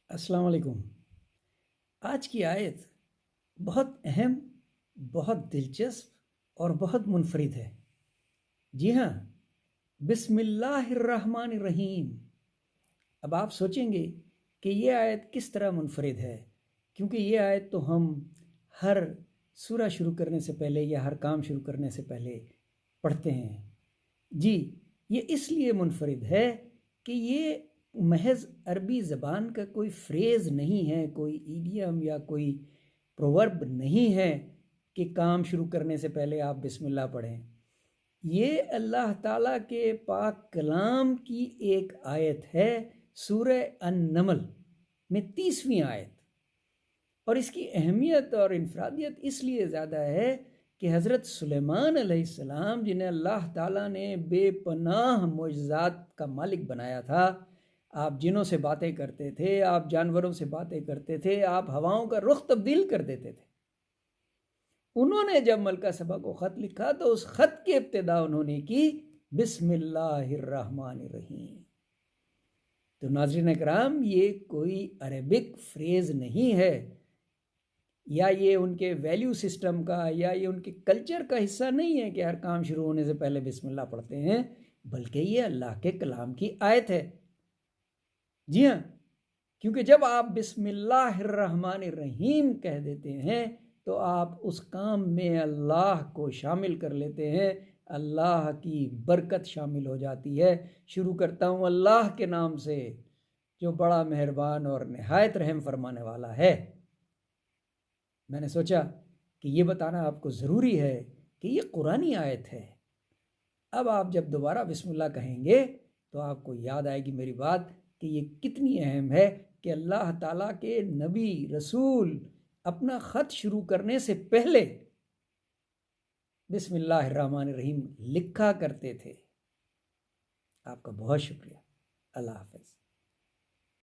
السلام علیکم۔ آج کی آیت بہت اہم، بہت دلچسپ اور بہت منفرد ہے۔ جی ہاں، بسم اللہ الرحمن الرحیم۔ اب آپ سوچیں گے کہ یہ آیت کس طرح منفرد ہے، کیونکہ یہ آیت تو ہم ہر سورہ شروع کرنے سے پہلے یا ہر کام شروع کرنے سے پہلے پڑھتے ہیں۔ جی، یہ اس لیے منفرد ہے کہ یہ محض عربی زبان کا کوئی فریز نہیں ہے، کوئی ایڈیم یا کوئی پروورب نہیں ہے کہ کام شروع کرنے سے پہلے آپ بسم اللہ پڑھیں۔ یہ اللہ تعالیٰ کے پاک کلام کی ایک آیت ہے، سورہ النمل میں 30ویں آیت، اور اس کی اہمیت اور انفرادیت اس لیے زیادہ ہے کہ حضرت سلیمان علیہ السلام، جنہیں اللہ تعالیٰ نے بے پناہ معجزات کا مالک بنایا تھا، آپ جنوں سے باتیں کرتے تھے، آپ جانوروں سے باتیں کرتے تھے، آپ ہواؤں کا رخ تبدیل کر دیتے تھے۔ انہوں نے جب ملکہ سبا کو خط لکھا تو اس خط کی ابتدا انہوں نے کی بسم اللہ الرحمن الرحیم۔ تو ناظرین کرام، یہ کوئی عربک فریز نہیں ہے، یا یہ ان کے ویلیو سسٹم کا یا یہ ان کے کلچر کا حصہ نہیں ہے کہ ہر کام شروع ہونے سے پہلے بسم اللہ پڑھتے ہیں، بلکہ یہ اللہ کے کلام کی آیت ہے۔ جی ہاں، کیونکہ جب آپ بسم اللہ الرحمن الرحیم کہہ دیتے ہیں تو آپ اس کام میں اللہ کو شامل کر لیتے ہیں، اللہ کی برکت شامل ہو جاتی ہے۔ شروع کرتا ہوں اللہ کے نام سے جو بڑا مہربان اور نہایت رحم فرمانے والا ہے۔ میں نے سوچا کہ یہ بتانا آپ کو ضروری ہے کہ یہ قرآنی آیت ہے۔ اب آپ جب دوبارہ بسم اللہ کہیں گے تو آپ کو یاد آئے گی میری بات کہ یہ کتنی اہم ہے کہ اللہ تعالیٰ کے نبی رسول اپنا خط شروع کرنے سے پہلے بسم اللہ الرحمن الرحیم لکھا کرتے تھے۔ آپ کا بہت شکریہ۔ اللہ حافظ۔